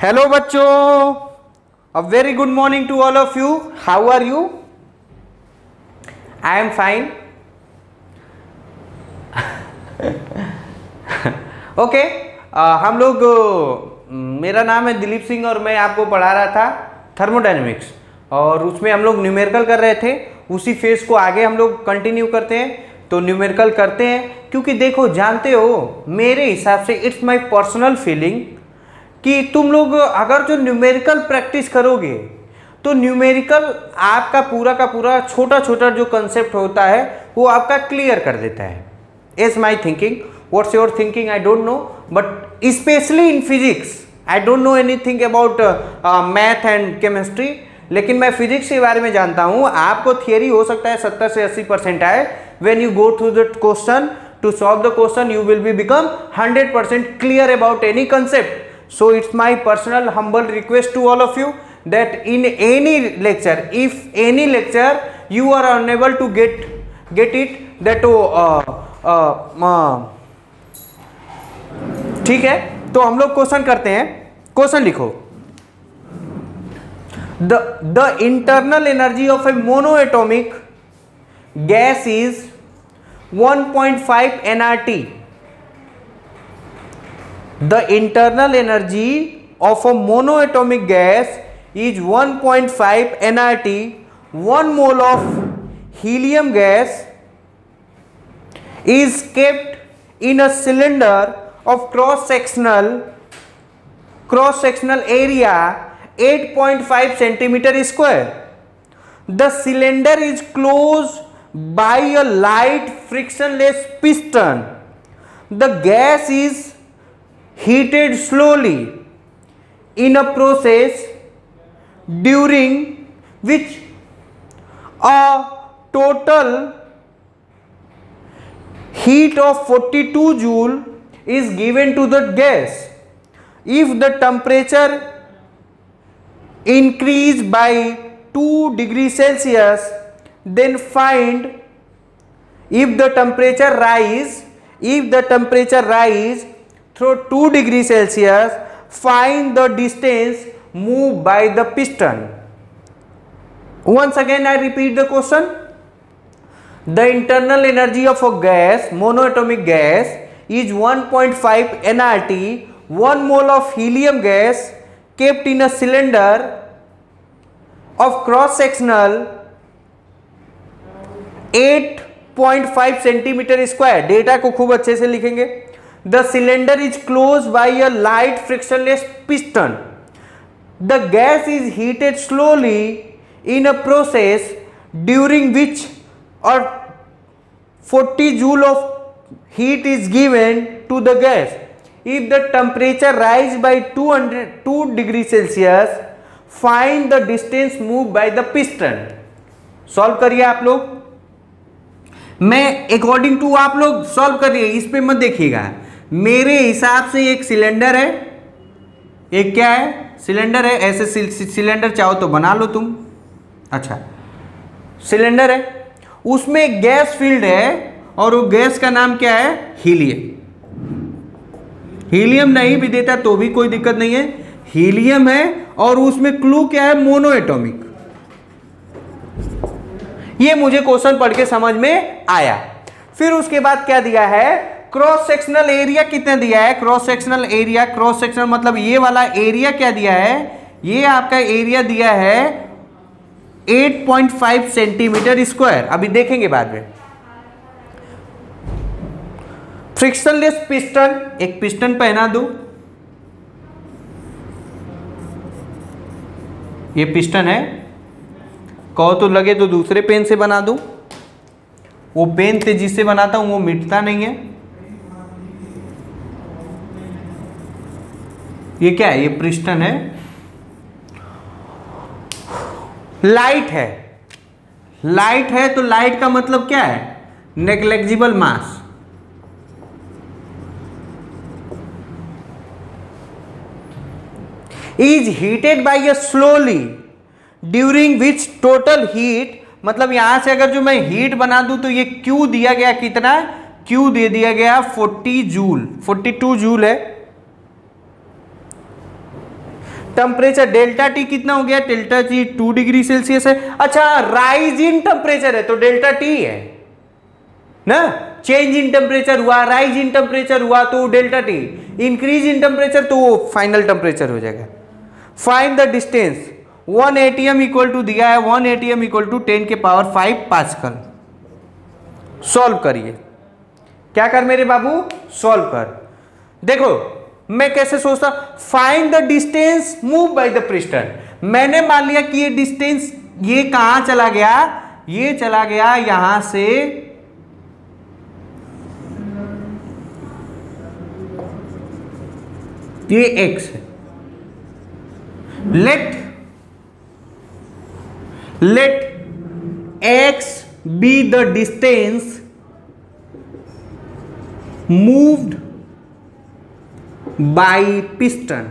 Hello बच्चों, a very good morning to all of you. How are you? I am fine. Okay, हम लोग मेरा नाम है दिलीप सिंह और मैं आपको पढ़ा रहा था थर्मोडायनेमिक्स, और उसमें हम लोग न्यूमेरिकल कर रहे थे। उसी फेज को आगे हम लोग कंटिन्यू करते हैं। तो न्यूमेरिकल करते हैं क्योंकि देखो, जानते हो मेरे हिसाब से इट्स माय पर्सनल फीलिंग कि तुम लोग अगर जो न्यूमेरिकल प्रैक्टिस करोगे तो न्यूमेरिकल आपका पूरा का पूरा छोटा छोटा जो कंसेप्ट होता है वो आपका क्लियर कर देता है। Is my thinking, what's your thinking I don't know, but specially in physics I don't know anything about math and chemistry, लेकिन मैं फिजिक्स के बारे में जानता हूँ। आपको थियरी हो सकता है 70 से 80% आए। When you go through the question to solve the question you will be become 100% clear about any concept. So it's my personal humble request to all of you that in any lecture, if any lecture you are unable to get it, that ठीक है। तो हम लोग question करते हैं। Question लिखो, the internal energy of a monoatomic gas is 1.5 nRT. The internal energy of a monoatomic gas is 1.5 nRT. 1 mole of helium gas is kept in a cylinder of cross-sectional area 8.5 centimeter square. The cylinder is closed by a light frictionless piston. The gas is heated slowly in a process during which a total heat of 42 joule is given to the gas. If the temperature increase by 2 degrees Celsius, then find if the temperature rise through 2 degrees Celsius, find the distance moved by the piston. Once again I repeat the question. The internal energy of a gas, monoatomic gas, is 1.5 nRT. 1 mole of helium gas kept in a cylinder of cross-sectional 8.5 centimeter square. Data को खूब अच्छे से लिखेंगे। The cylinder is closed by a light frictionless piston. The gas is heated slowly in a process during which a 40 joule of heat is given to the gas. If the temperature rise by 2 degrees Celsius, find the distance moved by the piston. Solve करिए आप लोग। मैं according to आप लोग solve करिए, इस पे मत देखिएगा। मेरे हिसाब से एक सिलेंडर है, एक क्या है, सिलेंडर है। ऐसे सिलेंडर चाहो तो बना लो तुम। अच्छा, सिलेंडर है, उसमें गैस फील्ड है और वो गैस का नाम क्या है, हीलियम। हीलियम नहीं भी देता तो भी कोई दिक्कत नहीं है, हीलियम है। और उसमें क्लू क्या है, मोनोएटॉमिक। ये मुझे क्वेश्चन पढ़ के समझ में आया। फिर उसके बाद क्या दिया है, क्रॉस सेक्शनल एरिया कितना दिया है, cross sectional area, cross sectional मतलब ये वाला एरिया क्या दिया है, ये आपका एरिया दिया है 8.5 सेंटीमीटर स्क्वायर। अभी देखेंगे बाद में। फ्रिक्शनलेस पिस्टन, एक पिस्टन पहना दो, ये पिस्टन है, कहो तो लगे तो दूसरे पेन से बना दो। वो पेन से जिससे बनाता हूं वो मिटता नहीं है। ये क्या है, ये पिस्टन है। लाइट है, लाइट है तो लाइट का मतलब क्या है, negligible mass. Is heated by a slowly during which total heat, मतलब यहां से अगर जो मैं हीट बना दूं तो ये क्यू दिया गया कितना, क्यू दे दिया गया 40 जूल, 42 जूल है। टेम्परेचर डेल्टा टी कितना हो गया, डेल्टा टी 2 डिग्री सेल्सियस है। अच्छा राइज इन टेम्परेचर है तो डेल्टा टी है ना, चेंज इन टेम्परेचर हुआ, राइज इन टेम्परेचर हुआ तो delta T, increase in temperature तो वो फाइनल टेम्परेचर हो जाएगा। Find the distance 1 atm equal to दिया है 1 atm इक्वल टू 10 के पावर 5 पास्कल। सॉल्व करिए, क्या कर मेरे बाबू, सॉल्व कर। देखो मैं कैसे सोचता, find the distance move by the piston. मैंने मान लिया कि ये डिस्टेंस ये कहां चला गया, ये चला गया यहां से ये x है। let x be the distance moved by piston।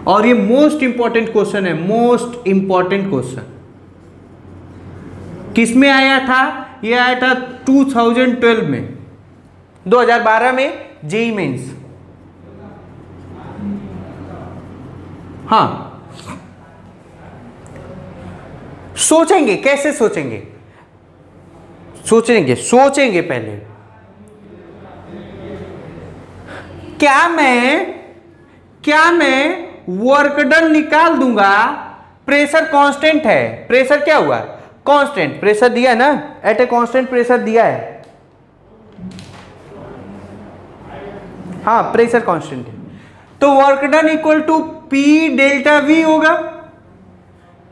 और ये मोस्ट इंपॉर्टेंट क्वेश्चन है, मोस्ट इंपॉर्टेंट क्वेश्चन किस में आया था, ये आया था 2012 में, 2012 में जेईई मेंस। हाँ सोचेंगे, कैसे सोचेंगे, सोचेंगे पहले। क्या मैं वर्क डन निकाल दूंगा, प्रेशर कांस्टेंट है, प्रेशर क्या हुआ, कांस्टेंट, प्रेशर दिया है ना, एट ए कांस्टेंट प्रेशर दिया है, हाँ प्रेशर कांस्टेंट है, तो work done equal to P delta V होगा,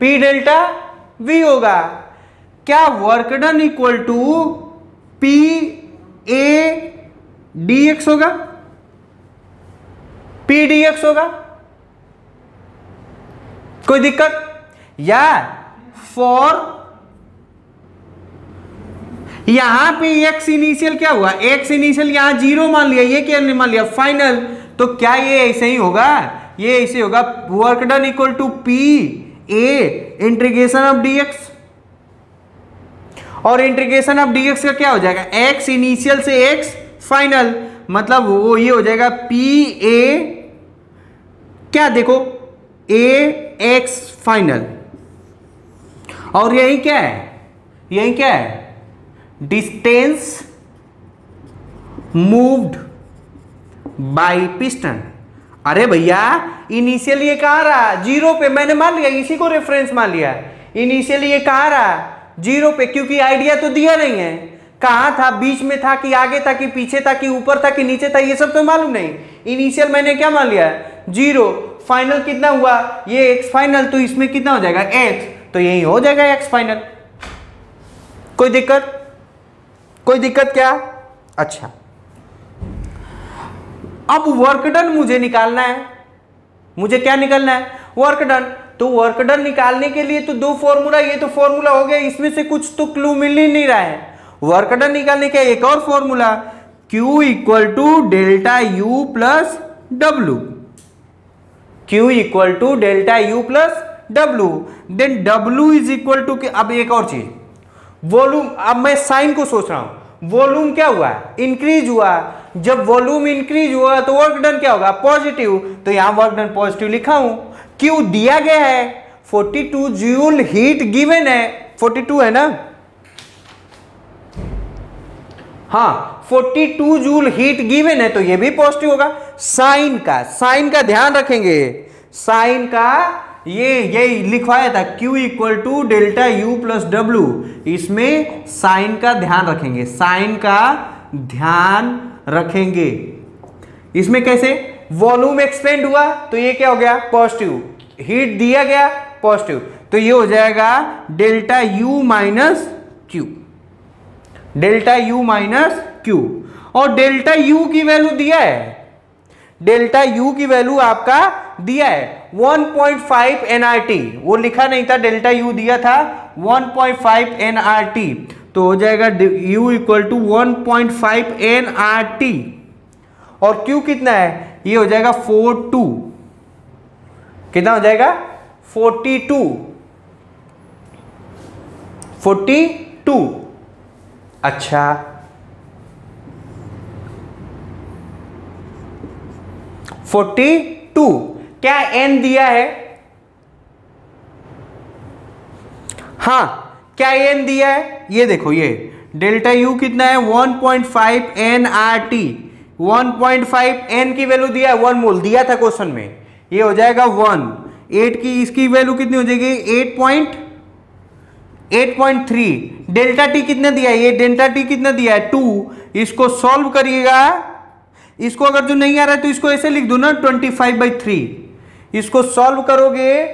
पी डेल्टा वी होगा। क्या work done equal to P A D X होगा, पी डी एक्स होगा, कोई दिक्कत, या फॉर यहां पे एक्स इनिशियल क्या हुआ, एक्स इनिशियल यहां 0 मान लिया, ये क्या मान लिया फाइनल, तो क्या ये ऐसे ही होगा, ये ऐसे होगा work done equal to P A integration of DX, और इंटीग्रेशन ऑफ डीएक्स का क्या हो जाएगा, एक्स इनिशियल से एक्स फाइनल, मतलब वो ये हो जाएगा पी ए क्या, देखो ए एक्स फाइनल, और यही क्या है, यही क्या है, डिस्टेंस मूव्ड बाय पिस्टन। अरे भैया इनिशियली ये कहाँ रहा, 0 पे, मैंने मान लिया, इसी को रेफरेंस मान लिया, इनिशियली ये कहाँ रहा 0 पे, क्योंकि आइडिया तो दिया नहीं है, कहाँ था, बीच में था कि आगे था कि पीछे था कि ऊपर था कि नीचे था, ये सब तो मालूम नहीं। इनिशियल मैंने क्या मान लिया 0, फाइनल कितना हुआ ये एक्स फाइनल, तो इसमें कितना हो जाएगा एक्स, तो यही हो जाएगा एक्स फाइनल। कोई दिक्कत, कोई दिक्कत क्या, अच्छा अब वर्क डन मुझे निकालना है, मुझे क्या निकालना है, वर्क डन। तो वर्क डन निकालने के लिए तो 2 फॉर्मूला, ये तो फॉर्मूला हो गया, इसमें से कुछ तो क्लू मिल ही नहीं रहा है। वर्क डन निकालने का एक और formula, Q equal to delta U plus W, Q equal to delta U plus W, then W is equal to, अब एक और चीज वॉल्यूम, अब मैं साइन को सोच रहा हूं, वॉल्यूम क्या हुआ, इंक्रीज हुआ, जब वॉल्यूम इंक्रीज हुआ तो वर्क डन क्या होगा, पॉजिटिव, तो यहां वर्क डन पॉजिटिव लिखा हूं। क्यू दिया गया है 42 जूल, हीट गिवन है 42 है ना, हाँ 42 जूल हीट गिवन है, तो ये भी पॉजिटिव होगा। साइन का ध्यान रखेंगे, साइन का ये लिखवाया था Q equal to delta U plus W, इसमें साइन का ध्यान रखेंगे, साइन का ध्यान रखेंगे। इसमें कैसे, वॉल्यूम एक्सपेंड हुआ तो ये क्या हो गया पॉजिटिव, हीट दिया गया पॉजिटिव, तो ये हो जाएगा delta U minus Q, delta U minus Q. और डेल्टा यू की वैल्यू दिया है, डेल्टा यू की वैल्यू आपका दिया है 1.5 nRT, वो लिखा नहीं था, डेल्टा यू दिया था 1.5 nRT, तो हो जाएगा u इक्वल टू 1.5 nRT, और q कितना है, ये हो जाएगा 42, कितना हो जाएगा 42, अच्छा 42, क्या n दिया है? हाँ, क्या n दिया है? ये देखो, ये डेल्टा U कितना है? 1.5 nRT। 1.5 n की वैल्यू दिया है, 1 मोल दिया था क्वेश्चन में, ये हो जाएगा 1। 8 की इसकी वैल्यू कितनी हो जाएगी? 8.3। डेल्टा टी कितना दिया है? ये डेल्टा टी कितना दिया है? 2। इसको सॉल्व करिएगा, इसको अगर जो नहीं आ रहा है तो इसको ऐसे लिख दो ना, 25/3। इसको सॉल्व करोगे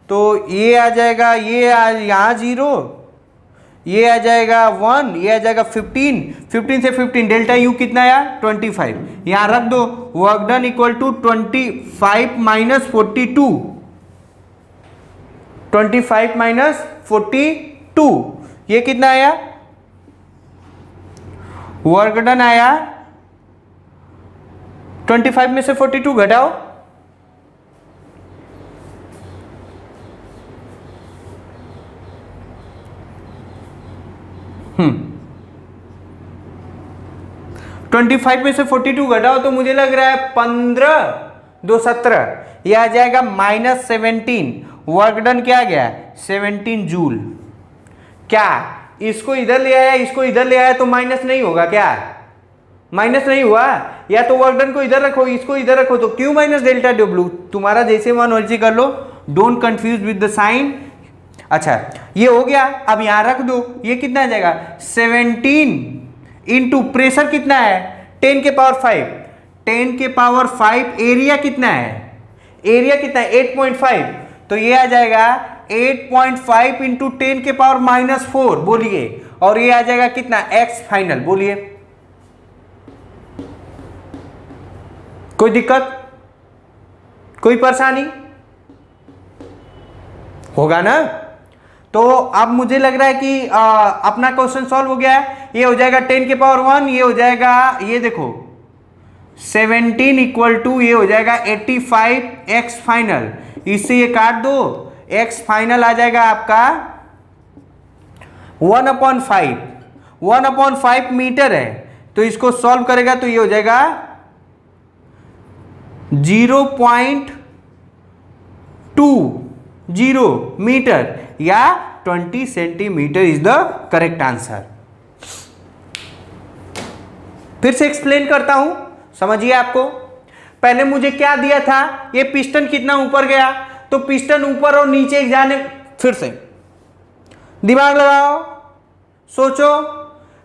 तो ये आ जाएगा, ये यहाँ 0, ये आ जाएगा 1, ये आ जाएगा 15। 15 से 15 डेल्टा यू कितना आया? 25। यहाँ रख दो, work done equal to 25 minus 42। 25 minus 42, ये कितना आया? वर्क डन आया 25 में से 42 घटाओ, 25 में से 42 घटाओ तो मुझे लग रहा है 15 2 17, यह आ जाएगा -17। वर्क डन क्या आ गया? 17 जूल। क्या इसको इधर ले आया, इसको इधर ले आया तो माइनस नहीं होगा क्या? माइनस नहीं हुआ? या तो वर्क डन को इधर रखो, इसको इधर रखो, तो क्यू माइनस डेल्टा डब्ल्यू, तुम्हारा जैसे मन मर्जी कर लो, don't confuse with the sign. अच्छा, ये हो गया। अब यहां रख दो, ये कितना आ जाएगा? 17 इंटू प्रेशर कितना है? 10 के पावर 5। 10 के पावर 5। एरिया कितना है? एरिया कितना है? 8.5। तो ये आ जाएगा 8.5 इंटू 10 के पावर -4, बोलिए। और ये आ जाएगा कितना? एक्स फाइनल, बोलिए। कोई दिक्कत, कोई परेशानी होगा ना? तो अब मुझे लग रहा है कि अपना क्वेश्चन सॉल्व हो गया है। ये हो जाएगा 10 के पावर 1, ये हो जाएगा, ये देखो 17 इक्वल टू, ये हो जाएगा 85 एक्स फाइनल। इससे ये काट दो, एक्स फाइनल आ जाएगा आपका 1/5। 1/5 मीटर है, तो इसको सॉल्व करेगा तो ये हो जाएगा 0.20 मीटर या 20 centimetre is the correct answer. फिर से एक्सप्लेन करता हूं, समझिए। आपको पहले मुझे क्या दिया था? ये पिस्टन कितना ऊपर गया, तो पिस्टन ऊपर और नीचे जाने, फिर से दिमाग लगाओ, सोचो।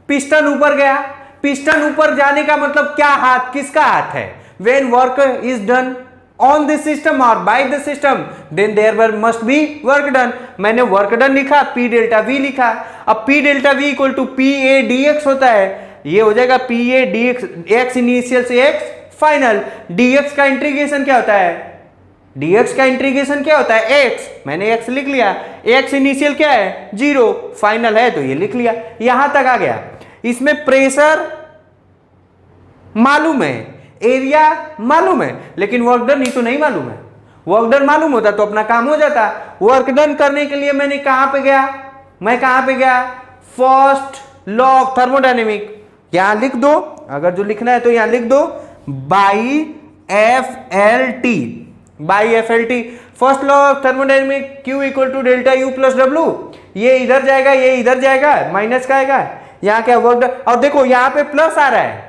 पिस्टन ऊपर गया, पिस्टन ऊपर जाने का मतलब क्या? हाथ, किसका हाथ है? When work is done on the system or by the system, then there must be work done. मैंने work done लिखा, P डेल्टा V लिखा। अब P delta V equal to PA dx होता है, ये हो जाएगा PA dx, x इनिशियल से x फाइनल। dx का इंटीग्रेशन क्या होता है? dx का इंटीग्रेशन क्या होता है? x, मैंने x लिख लिया। x इनिशियल क्या है? 0, फाइनल है तो ये लिख लिया। यहां तक आ गया। इसमें प्रेशर मालूम है, एरिया मालूम है, लेकिन वर्क डन ही तो नहीं मालूम है। वर्क डन मालूम होता तो अपना काम हो जाता। वर्क डन करने के लिए मैंने कहां पे गया? मैं कहां पे गया? First law of thermodynamic. यहां लिख दो, अगर जो लिखना है तो यहां लिख दो, by FLT। By FLT, first law of thermodynamic, Q equal to delta U plus W। ये इधर जाएगा, ये इधर जाएगा, माइनस का आएगा। यहां क्या? Work done. और देखो यहां पे प्लस आ रहा है,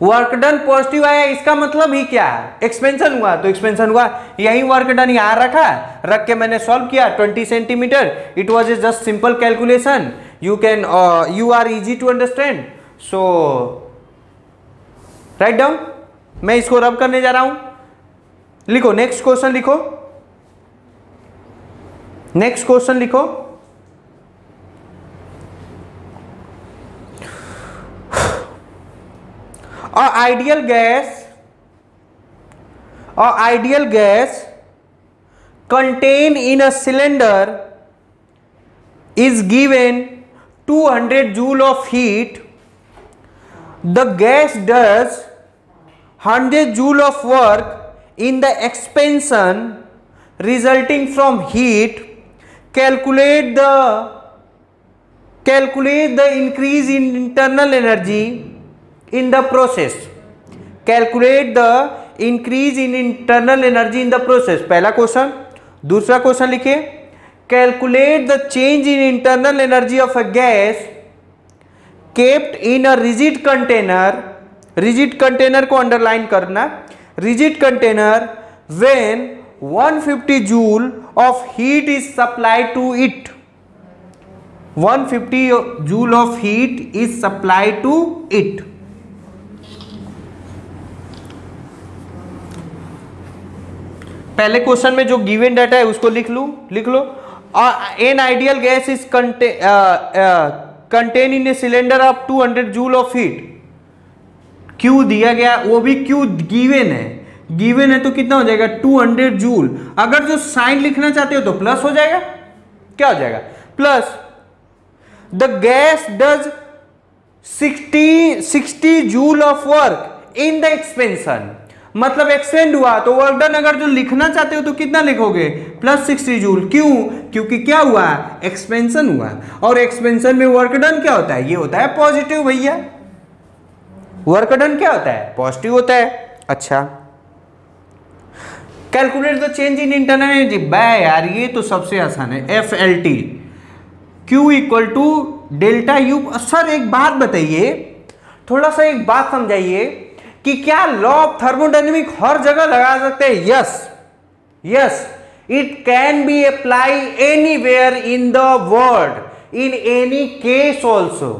वर्क डन पॉजिटिव आया, इसका मतलब ही क्या है? एक्सपेंशन हुआ, तो एक्सपेंशन हुआ। यही वर्क डन यहां रखा, रख के मैंने सॉल्व किया 20 centimetre. It was a just simple calculation, you are easy to understand, so write down. मैं इसको रब करने जा रहा हूं, लिखो नेक्स्ट क्वेश्चन, लिखो नेक्स्ट क्वेश्चन, लिखो An ideal gas contained in a cylinder is given 200 joule of heat. The gas does 100 joule of work in the expansion resulting from heat. Calculate the increase in internal energy in the process. Calculate the increase in internal energy in the process, पहला question. दूसरा question लिखिए, calculate the change in internal energy of a gas kept in a rigid container, rigid container को underline करना, rigid container when 150 joule of heat is supplied to it, 150 joule of heat is supplied to it. पहले question में जो given data है उसको लिख लो। An ideal gas is contain in a cylinder of 200 joule of heat, Q दिया गया, वो भी क्यू गिवन है तो कितना हो जाएगा 200 जूल। अगर जो साइन लिखना चाहते हो तो प्लस हो जाएगा, क्या हो जाएगा plus. The gas does 60 joule of work in the expansion, मतलब एक्सपेंड हुआ तो वर्क डन अगर जो लिखना चाहते हो तो कितना लिखोगे प्लस 60 जूल। क्यों? क्योंकि क्या हुआ, एक्सपेंशन हुआ, और एक्सपेंशन में वर्क डन क्या होता है, ये होता है पॉजिटिव भैया। वर्क डन क्या होता है, पॉजिटिव होता है। अच्छा, calculate the change in internal energy, by यार ये तो सबसे आसान है, FLT Q equal to delta U. Sir एक बात बताइए, थोड़ा सा एक बात समझाइए कि क्या लॉ ऑफ थर्मोडायनेमिक हर जगह लगा सकते हैं? Yes, it can be apply anywhere in the world, in any case also.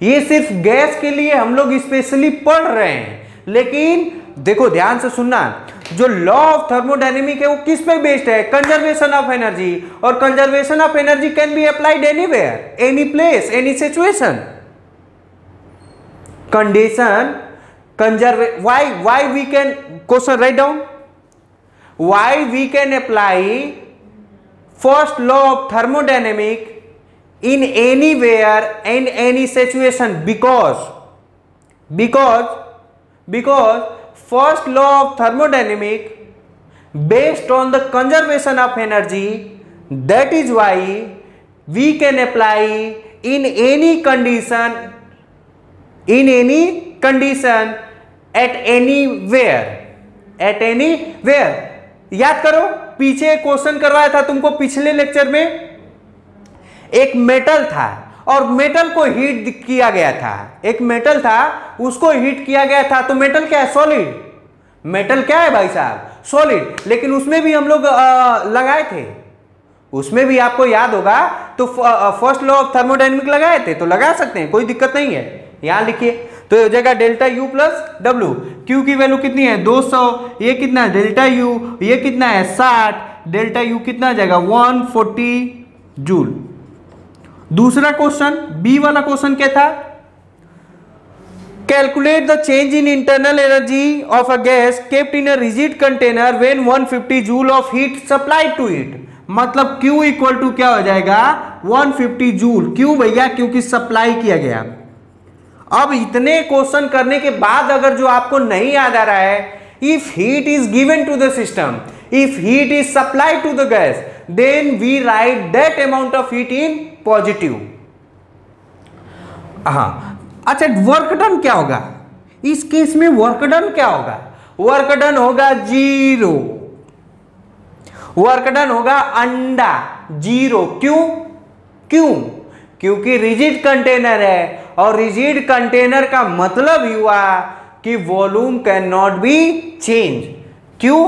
ये सिर्फ गैस के लिए हम लोग स्पेशली पढ़ रहे हैं, लेकिन देखो ध्यान से सुनना, जो लॉ ऑफ थर्मोडायनेमिक है वो किस पे बेस्ड है, कंजर्वेशन ऑफ एनर्जी, और conservation of energy can be applied anywhere, any place, any situation. Condition why we can, question write down, why we can apply first law of thermodynamic in anywhere and any situation, because first law of thermodynamic based on the conservation of energy, that is why we can apply in any condition at anywhere। याद करो, पीछे question करवाया था तुमको पिछले lecture में, एक metal था और मेटल को हीट किया गया था, एक मेटल था उसको हीट किया गया था, तो मेटल क्या है, सॉलिड। मेटल क्या है भाई साहब, सॉलिड। लेकिन उसमें भी हम लोग लगाए थे, उसमें भी आपको याद होगा, तो फर्स्ट लॉ ऑफ थर्मोडायनेमिक लगाए थे, तो लगा सकते हैं, कोई दिक्कत नहीं है। यहां लिखिए, तो हो जाएगा delta U plus W. Q की वैल्यू कितनी है 200, ये कितना है डेल्टा यू, ये कितना है 60, डेल्टा यू कितना आ जाएगा 140 जूल। दूसरा क्वेश्चन, बी वाला क्वेश्चन क्या था, calculate the change in internal energy of a gas kept in a rigid container when 150 joule of heat supplied to it, मतलब Q इक्वल टू क्या हो जाएगा 150 जूल। क्यों भैया, क्योंकि सप्लाई किया गया। अब इतने क्वेश्चन करने के बाद अगर जो आपको नहीं याद आ रहा है, if heat is given to the system, if heat is supplied to the gas, then we write that amount of heat in positive. अच्छा, वर्क डन क्या होगा इस केस में, वर्क डन क्या होगा, वर्क डन होगा 0, वर्क डन होगा अंडा 0। क्यों? क्योंकि रिजिड कंटेनर है, और रिजिड कंटेनर का मतलब ही हुआ कि volume can not be change. क्यों?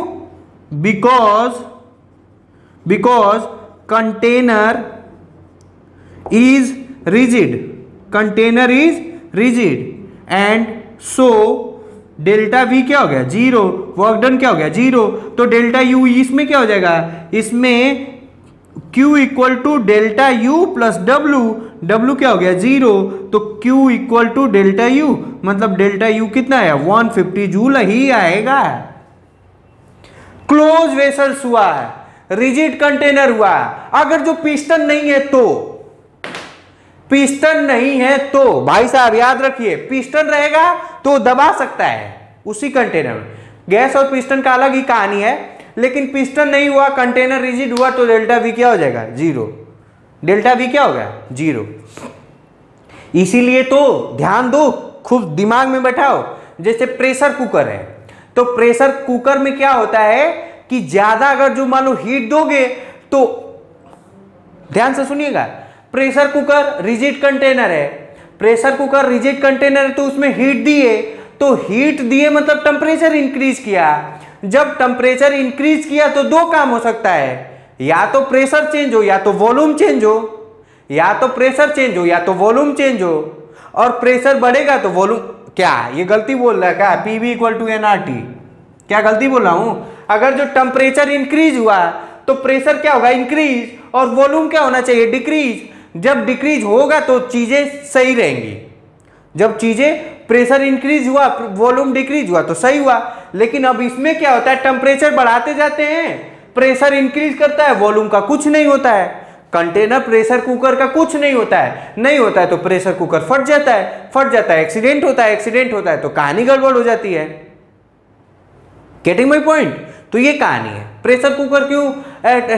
Because container is rigid, container is rigid, and so delta V क्या हो गया 0, वर्क डन क्या हो गया 0, तो डेल्टा यू इसमें क्या हो जाएगा, इसमें Q equal to delta U plus W क्या हो गया 0, तो Q equal to delta U, मतलब डेल्टा यू कितना है 150 जूल ही आएगा। क्लोज वेसल्स हुआ, रिजिड कंटेनर हुआ। अगर जो पिस्टन नहीं है तो, पिस्टन नहीं है तो भाई साहब याद रखिए, पिस्टन रहेगा तो दबा सकता है उसी कंटेनर में। गैस और पिस्टन का अलग ही कहानी है, लेकिन पिस्टन नहीं हुआ, कंटेनर रिजिड हुआ, तो डेल्टा वी क्या हो जाएगा 0। डेल्टा वी क्या हो गया 0। इसीलिए तो ध्यान दो, खूब दिमाग में बैठाओ। जैसे प्रेशर कुकर है, तो प्रेशर कुकर में क्या होता है कि ज्यादा अगर जो मान लो हीट दोगे तो, ध्यान से सुनिएगा, प्रेशर कुकर रिजिड कंटेनर है, प्रेशर कुकर रिजिड कंटेनर है, तो उसमें हीट दिए, तो हीट दिए मतलब टेम्परेचर इंक्रीज किया। जब टेम्परेचर इंक्रीज किया तो दो काम हो सकता है, या तो प्रेशर चेंज हो या तो वॉल्यूम चेंज हो, या तो प्रेशर चेंज हो या तो वॉल्यूम चेंज हो। और प्रेशर बढ़ेगा तो वॉल्यूम, क्या ये गलती बोल रहा है क्या, पीवी इक्वल टू एनआरटी, क्या गलती बोल रहा हूं? अगर जो टेम्परेचर इंक्रीज हुआ तो प्रेशर क्या होगा, इंक्रीज, और वॉल्यूम क्या होना चाहिए, डिक्रीज। जब डिक्रीज होगा तो चीजें सही रहेंगी। जब चीजें प्रेशर इंक्रीज हुआ वॉल्यूम डिक्रीज हुआ तो सही हुआ। लेकिन अब इसमें क्या होता है, टेम्परेचर बढ़ाते जाते हैं, प्रेशर इंक्रीज करता है, वॉल्यूम का कुछ नहीं होता है। कंटेनर प्रेशर कुकर का कुछ नहीं होता है, नहीं होता है तो प्रेशर कुकर फट जाता है, फट जाता है एक्सीडेंट होता है, एक्सीडेंट होता है तो कहानी गड़बड़ हो जाती है। Getting my point? तो ये कहानी है। प्रेशर कुकर क्यों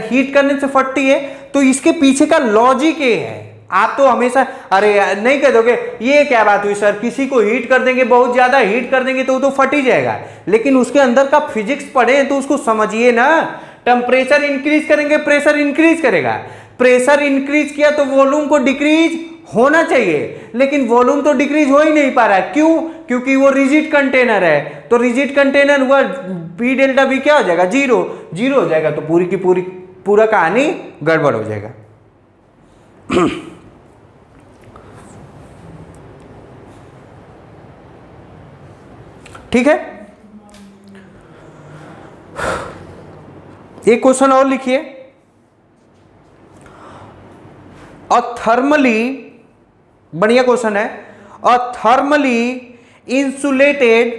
हीट करने से फटती है, तो इसके पीछे का लॉजिक ये है। आप तो हमेशा अरे नहीं कह दोगे ये क्या बात हुई सर, किसी को हीट कर देंगे, बहुत ज्यादा हीट कर देंगे तो वो तो फट ही जाएगा। लेकिन उसके अंदर का फिजिक्स पढ़े तो उसको समझिए ना। टेम्परेचर इंक्रीज करेंगे, प्रेशर इंक्रीज करेगा, प्रेशर इंक्रीज किया तो वॉल्यूम को डिक्रीज होना चाहिए, लेकिन वॉल्यूम तो डिक्रीज हो ही नहीं पा रहा है। क्यों? क्योंकि वो रिजिड कंटेनर है। तो रिजिड कंटेनर हुआ, बी डेल्टा बी क्या हो जाएगा, जीरो, जीरो हो जाएगा तो पूरी की पूरा कहानी गड़बड़ हो जाएगा। ठीक है, एक क्वेश्चन और लिखिए। और थर्मली, बढ़िया क्वेश्चन है, और thermally insulated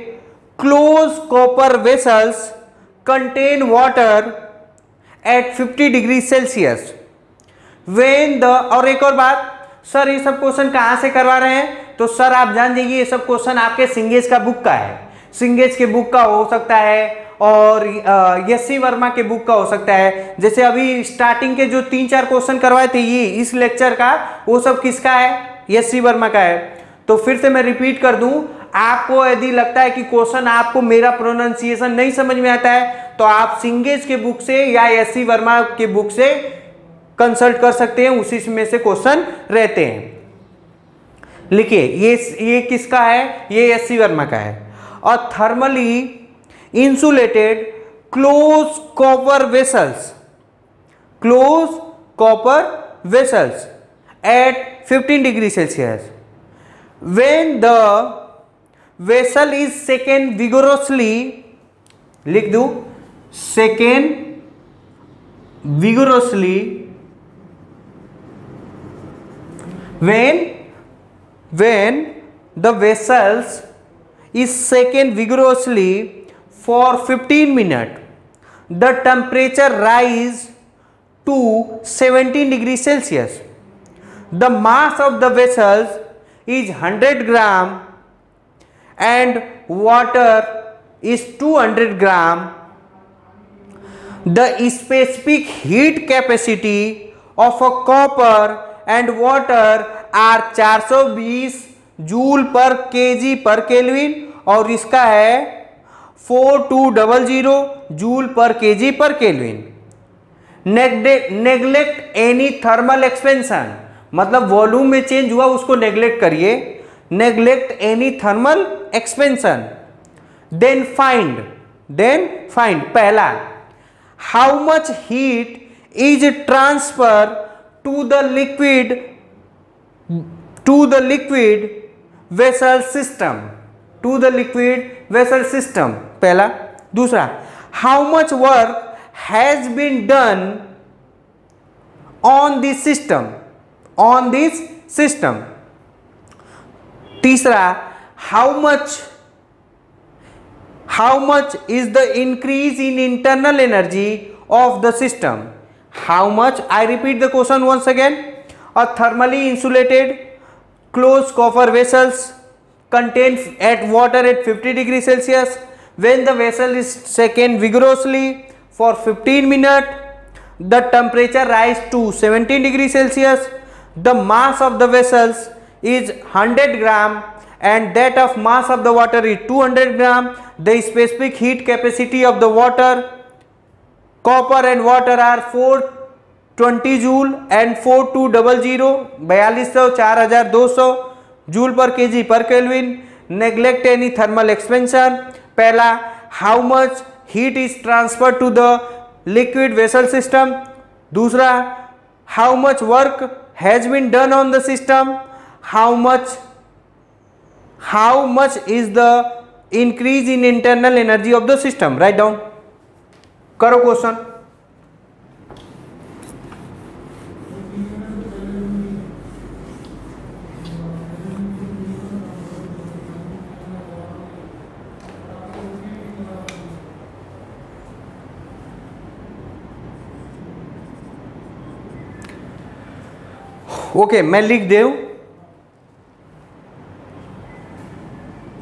close copper vessels contain water at 50 degree Celsius when the, और एक और बात, सर ये सब क्वेश्चन कहां से करवा रहे हैं, तो सर आप जान जाइए ये सब क्वेश्चन आपके सिंगेज का बुक का है। सिंगेज के बुक का हो सकता है और एस.सी. वर्मा के बुक का हो सकता है। जैसे अभी स्टार्टिंग के जो 3-4 क्वेश्चन करवाए थे ये इस लेक्चर का, वो सब किसका है, एस.सी. वर्मा का है। तो फिर से मैं रिपीट कर दूं, आपको यदि लगता है कि क्वेश्चन आपको मेरा प्रोनाउंसिएशन नहीं समझ में आता है तो आप सिंगेज के बुक से या एस.सी. वर्मा के बुक से कंसल्ट कर सकते हैं, उसी में से क्वेश्चन रहते हैं। लिखिए ये किसका है, ये एस.सी. वर्मा का है। और thermally insulated close copper vessels at 15 degree Celsius when the vessel is second vigorously, लिख दू, second vigorously when the vessels is shaken vigorously for 15 minutes, the temperature rise to 17 degrees Celsius. The mass of the vessels is 100 gram and water is 200 gram. The specific heat capacity of a copper and water are 420 joule per KG per kelvin, और इसका है 4200 joule per KG per kelvin. Neglect any thermal expansion, मतलब volume में change हुआ उसको neglect करिए, neglect any thermal expansion. Then find पहला, how much heat is transfer to the liquid vessel system, पहला। दूसरा, how much work has been done on this system, तीसरा, how much is the increase in internal energy of the system, how much, I repeat the question once again, a thermally insulated closed copper vessels contain at water at 50 degrees Celsius. When the vessel is shaken vigorously for 15 minutes, the temperature rise to 17 degrees Celsius. The mass of the vessels is 100 gram and that of mass of the water is 200 gram. The specific heat capacity of the water, copper and water are 420 joule and 4200 4200 4200 joule per KG per kelvin. Neglect any thermal expansion. पहला, how much heat is transfer to the liquid vessel system. दूसरा, how much work has been done on the system. How much is the increase in internal energy of the system. Write down करो question. Okay, मैं लिख दूं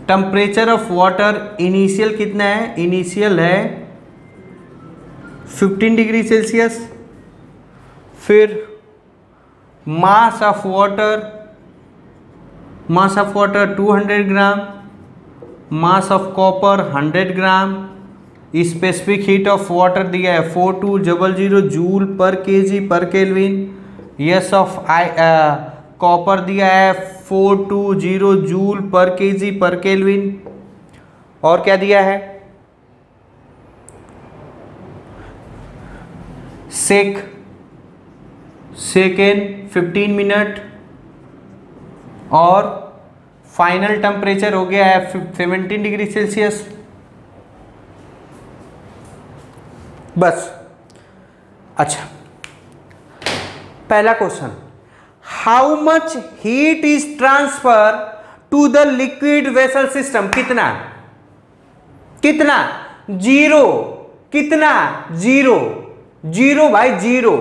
temperature of water initial कितना है. Initial है 15 degree Celsius. फिर mass of water 200 gram. Mass of copper 100 gram. Specific heat of water दिया है 4200 joule per KG per kelvin. Yes of copper दिया है 420 joule per KG per kelvin. और क्या दिया है, सेकेंड 15 मिनट. और फाइनल टेम्परेचर हो गया है 17 डिग्री सेल्सियस. बस. अच्छा, पहला क्वेश्चन, how much heat is transfer to the liquid vessel system. कितना जीरो. कितना जीरो भाई, zero.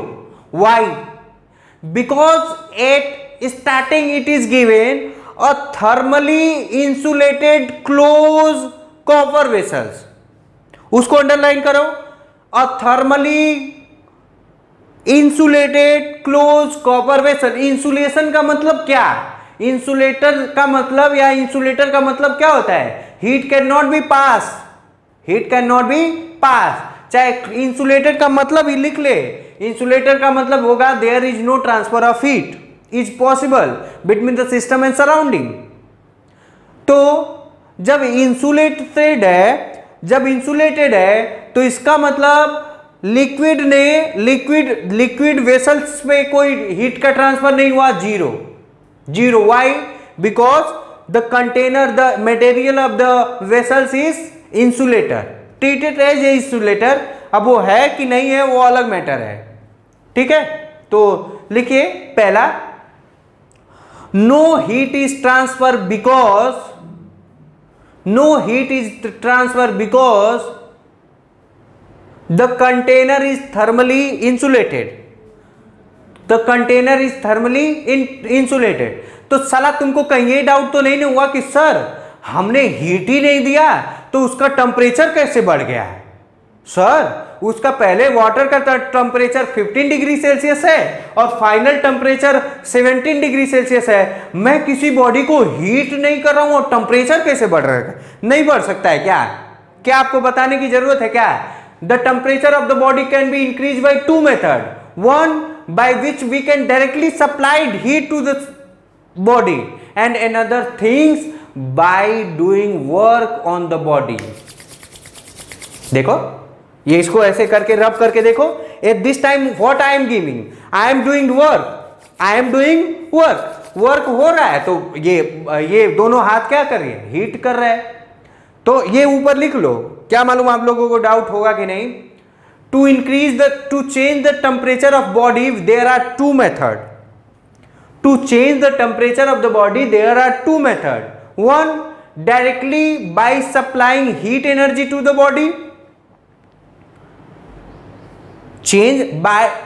Why? Because at starting it is given a thermally insulated close copper vessels. उसको अंडरलाइन करो. A thermally insulated close copper vessel. Insulation का मतलब क्या? Insulator का मतलब या इंसुलेटर का मतलब क्या होता है? हीट कैन नॉट बी पास. चाहे इंसुलेटेड का मतलब ही लिख ले. इंसुलेटर का मतलब होगा there is no transfer of heat is possible between the system and surrounding. तो जब इंसुलेटेड है तो इसका मतलब लिक्विड वेसल्स पे कोई हीट का ट्रांसफर नहीं हुआ. Zero. Why? Because the container, the material of the vessels is insulator, treated as a insulator. अब वो है कि नहीं है वो अलग मैटर है. ठीक है, तो लिखिए पहला, no heat is transfer because the container is thermally insulated. तो साला तुमको कहीं ये डाउट तो नहीं हुआ कि सर हमने हीट ही नहीं दिया तो उसका टेम्परेचर कैसे बढ़ गया है? सर उसका पहले वाटर का टेम्परेचर 15 डिग्री सेल्सियस है और फाइनल टेम्परेचर 17 डिग्री सेल्सियस है. मैं किसी बॉडी को हीट नहीं कर रहा हूं और टेम्परेचर कैसे बढ़ रहा है? नहीं बढ़ सकता है क्या आपको बताने की जरूरत है क्या? The temperature of the body can be increased by two methods. One by which we can directly supply heat to the body, and another things by doing work on the body. देखो ये इसको ऐसे करके रब करके देखो. At this time what I am giving? I am doing work. Work हो रहा है तो ये दोनों हाथ क्या कर रहे हैं? हीट कर रहे हैं. तो ये ऊपर लिख लो. क्या मालूम आप लोगों को डाउट होगा कि नहीं? To change the temperature of body there are two method. To change the temperature of the body there are two method. One, directly by supplying heat energy to the body.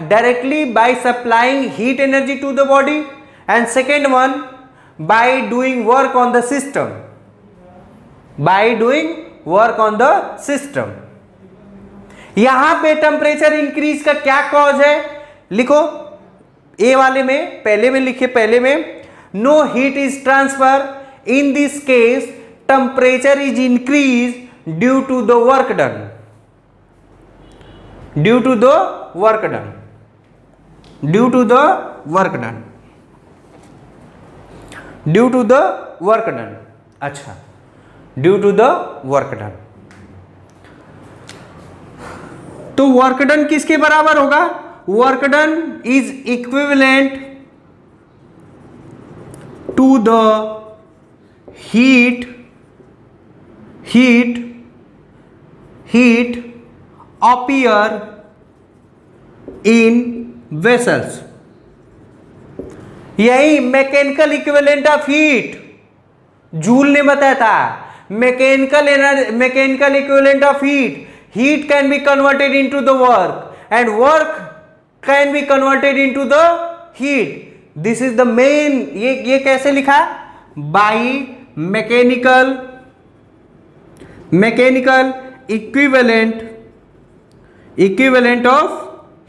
Directly by supplying heat energy to the body, and second one by doing work on the system. यहां पे temperature increase का क्या cause है? लिखो ए वाले में, पहले में लिखिए. पहले में no heat is transfer In this case, temperature is increased due to the work done. Due to the work done. Due to the work done. Due to the work done. अच्छा, due to the work done. तो work done किसके बराबर होगा? Work done is equivalent to the heat appear in vessels. यही mechanical equivalent of heat Joule ने बताया था. Mechanical equivalent of heat can be converted into the work and work can be converted into the heat. This is the main. ये कैसे लिखा? By mechanical equivalent of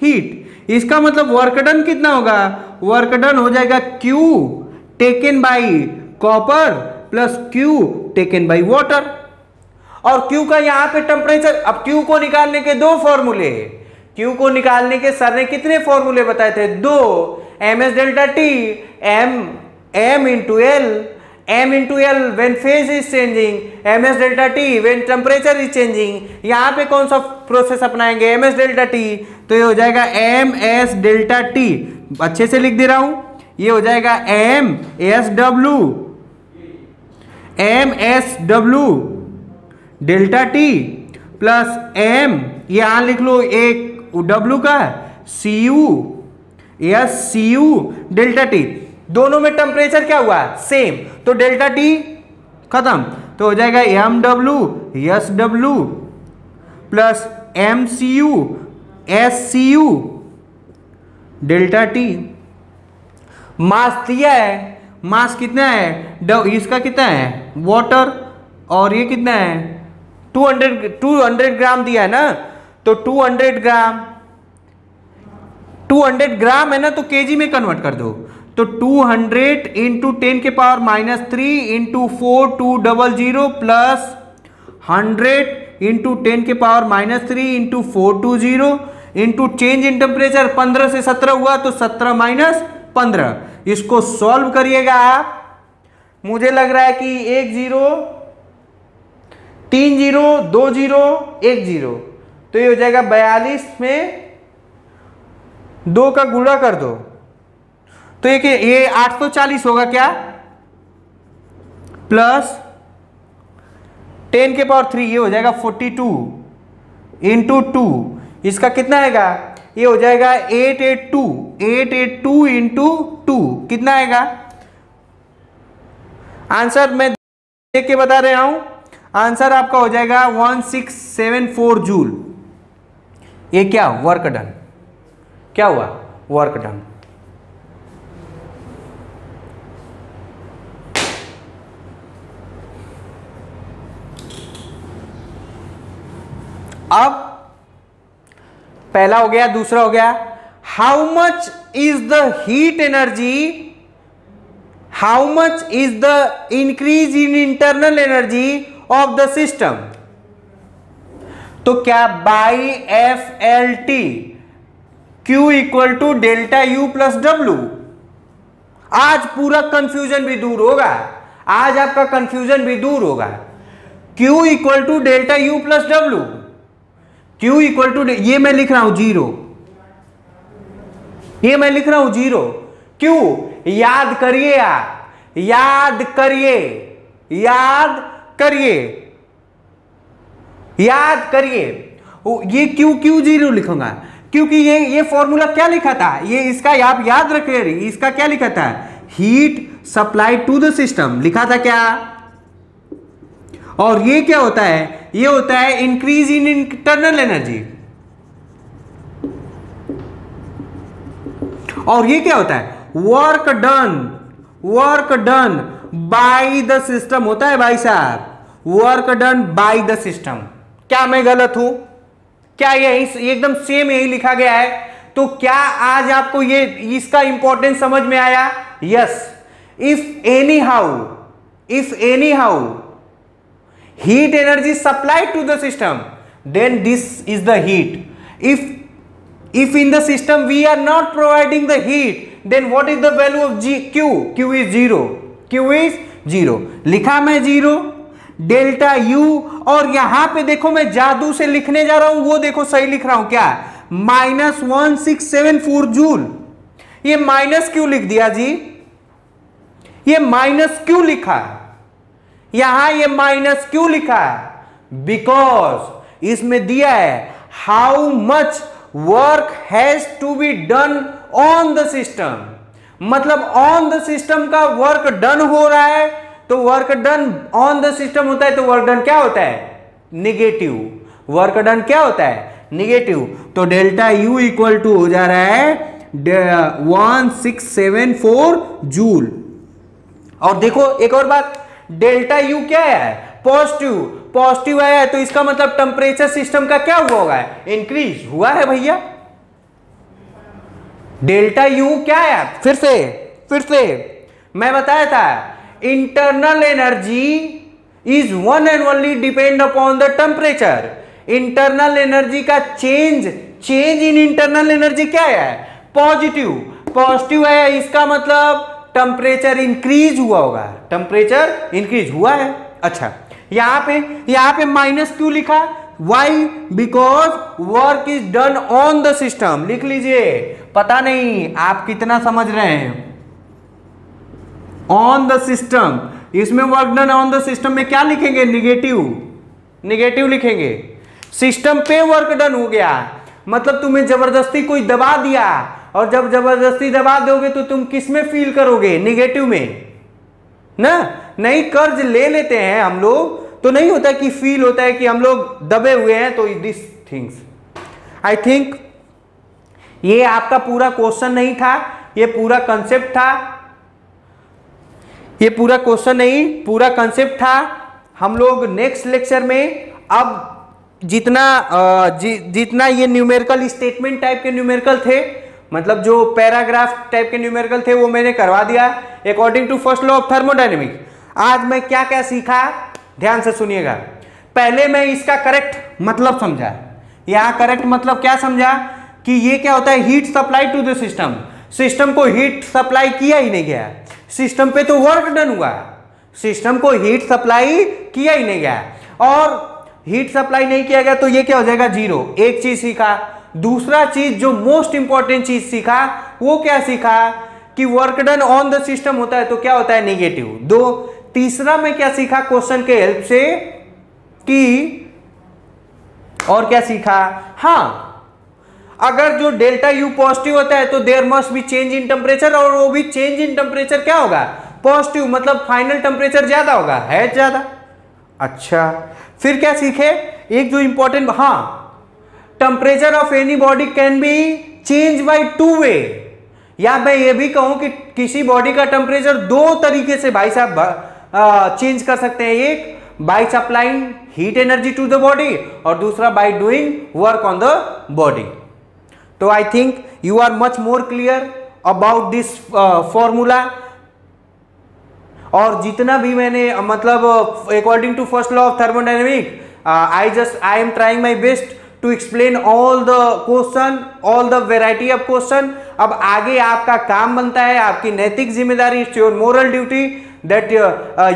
heat. इसका मतलब work done कितना होगा? वर्क डन हो जाएगा Q taken by copper plus Q taken by water. और Q का यहां पे टेम्परेचर. अब Q को निकालने के दो फॉर्मूले. Q को निकालने के सर ने कितने फॉर्मूले बताए थे? दो. ms delta T, m into L when phase is changing, ms delta T when temperature is changing. यहां पे कौन सा प्रोसेस अपनाएंगे? ms delta T. तो ये हो जाएगा ms डेल्टा टी. अच्छे से लिख दे रहा हूं. ये हो जाएगा msw delta T plus m, यहां लिख लो एक w का cu डेल्टा टी. दोनों में टेम्परेचर क्या हुआ? सेम. तो डेल्टा टी खत्म. तो हो जाएगा mw plus mcu delta T. Mass दिया है. मास कितना है? इसका कितना है? वाटर. और ये कितना है? 200 ग्राम दिया है ना. तो 200 ग्राम है ना. तो केजी में कन्वर्ट कर दो. तो 200 इंटू 10 के पावर -3 इंटू 4200 प्लस 100 इंटू 10 के power -3 into 420 into change in temperature. 15 से 17 हुआ तो 17 माइनस 15. इसको सॉल्व करिएगा आप. मुझे लग रहा है कि 1 0 3 0 2 0 1 0. तो ये हो जाएगा 42 में 2 का गुणा कर दो. तो ये 840 होगा क्या? प्लस 10 के पावर 3 ये हो जाएगा 42 इंटू 2. इसका कितना आएगा? ये हो जाएगा 882 इंटू 2. कितना आएगा? आंसर मैं देख के बता रहा हूं. आंसर आपका हो जाएगा 1674 जूल. ये क्या? Work done. क्या हुआ? Work done. अब पहला हो गया. दूसरा हो गया, how much is the heat energy, how much is the increase in internal energy of the system. तो क्या by FLT Q equal to delta U plus W. आज पूरा कंफ्यूजन भी दूर होगा. आज आपका कंफ्यूजन भी दूर होगा. Q equal to delta U plus W. Q equal to, ये मैं लिख रहा हूं 0. ये मैं लिख रहा हूं 0. क्यों? याद करिए आप. याद करिए. याद करिए. याद करिए. ये क्यों 0 लिखूंगा? क्योंकि ये फॉर्मूला क्या लिखा था? ये इसका आप याद रखिए. इसका क्या लिखा था? Heat supply to the system लिखा था क्या? और ये क्या होता है? ये होता है इंक्रीज इन इंटरनल एनर्जी. और ये क्या होता है? Work done by the system होता है भाई साहब. Work done by the system. क्या मैं गलत हूं? क्या ये एकदम सेम यही लिखा गया है? तो क्या आज आपको ये इसका इंपॉर्टेंस समझ में आया? Yes. If if anyhow heat energy is supplied to the system, then this is the heat. If in the system we are not providing the heat, then what is the value of q? Q is 0. Q is 0. लिखा मैं 0 delta U, और यहां पे देखो मैं जादू से लिखने जा रहा हूं, वो देखो सही लिख रहा हूं क्या, -1674 जूल। ये माइनस क्यों लिख दिया जी? ये माइनस क्यों लिखा? यहां ये माइनस क्यों लिखा? बिकॉज इसमें दिया है how much work has to be done on the system. मतलब ऑन द सिस्टम का वर्क डन हो रहा है, तो work done on the system होता है, तो वर्क डन क्या होता है? निगेटिव। वर्क डन क्या होता है? निगेटिव। तो डेल्टा U इक्वल टू हो जा रहा है 1674 जूल। और देखो एक और बात, डेल्टा U क्या है? पॉजिटिव। पॉजिटिव आया है तो इसका मतलब टेम्परेचर सिस्टम का क्या हुआ होगा? इंक्रीज हुआ है भैया। डेल्टा U क्या है? फिर से मैं बताया था, internal energy is one and only depend upon the temperature. Internal energy का चेंज इन इंटरनल एनर्जी क्या है? पॉजिटिव। पॉजिटिव है, इसका मतलब टेम्परेचर इंक्रीज हुआ होगा। टेम्परेचर इंक्रीज हुआ है। अच्छा, यहां पे माइनस क्यों लिखा? Why? Because work is done on the system. लिख लीजिए, पता नहीं आप कितना समझ रहे हैं। ऑन द सिस्टम, इसमें work done on the system में क्या लिखेंगे? निगेटिव लिखेंगे। सिस्टम पे वर्क डन हो गया, मतलब तुम्हें जबरदस्ती कोई दबा दिया, और जब जबरदस्ती दबा दोगे तो तुम किस में फील करोगे? निगेटिव में ना। नहीं, कर्ज ले लेते हैं हम लोग तो नहीं होता कि फील होता है कि हम लोग दबे हुए हैं। तो दिस थिंग्स आई थिंक ये आपका पूरा क्वेश्चन नहीं था, ये पूरा कंसेप्ट था। ये पूरा क्वेश्चन नहीं, पूरा कंसेप्ट था। हम लोग नेक्स्ट लेक्चर में अब जितना ये न्यूमेरिकल स्टेटमेंट टाइप के न्यूमेरिकल थे, मतलब जो पैराग्राफ टाइप के न्यूमेरिकल थे, वो मैंने करवा दिया according to first law of thermodynamics. आज मैं क्या क्या सीखा, ध्यान से सुनिएगा। पहले मैं इसका करेक्ट मतलब समझा। यहां करेक्ट मतलब क्या समझा कि ये क्या होता है? Heat supply to the system. System को हीट सप्लाई किया ही नहीं गया, सिस्टम पे तो वर्क डन हुआ, सिस्टम को हीट सप्लाई किया ही नहीं गया। और हीट सप्लाई नहीं किया गया तो ये क्या हो जाएगा? 0। एक चीज सीखा। दूसरा चीज जो मोस्ट इंपॉर्टेंट चीज सीखा, वो क्या सीखा कि work done on the system होता है तो क्या होता है? निगेटिव। 2। तीसरा में क्या सीखा क्वेश्चन के हेल्प से कि, और क्या सीखा? हाँ, अगर जो डेल्टा U पॉजिटिव होता है तो there must be change in temperature, और वो भी चेंज इन टेम्परेचर क्या होगा? पॉजिटिव। मतलब फाइनल टेम्परेचर ज्यादा होगा, है ज्यादा। अच्छा, फिर क्या सीखे? एक जो इंपॉर्टेंट, हाँ, temperature of any body can be change bye 2 वे। या मैं ये भी कहूं कि किसी बॉडी का टेम्परेचर 2 तरीके से भाई साहब चेंज कर सकते हैं। एक by supplying heat energy to the body, और दूसरा by doing work on the body. तो I think you are much more clear about this formula. और जितना भी मैंने मतलब according to first law of thermodynamic, I am trying my best to explain all the question, all the variety of question. अब आगे आपका काम बनता है, आपकी नैतिक जिम्मेदारी, it's your moral duty that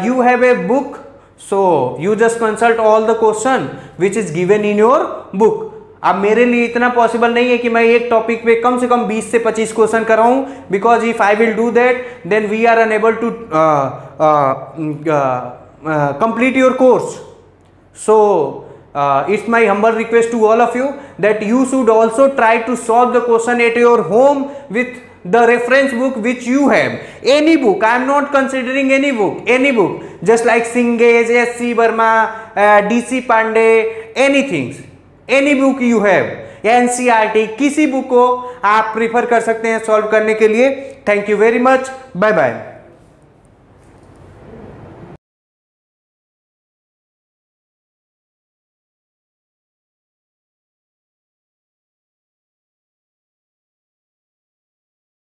you have a book, so you just consult all the question which is given in your book. अब मेरे लिए इतना पॉसिबल नहीं है कि मैं एक टॉपिक पे कम से कम 20 से 25 क्वेश्चन कराऊं, because if I will do that then we are unable to complete your course. So it's my humble request to all of you that you should also try to solve the question at your home with the reference book which you have. Any book, I am not considering any book, just like Singage, S.C. Burma, D.C. Pandey, anything, any book you have, NCERT, किसी book को आप prefer कर सकते हैं solve करने के लिए। Thank you very much, bye bye.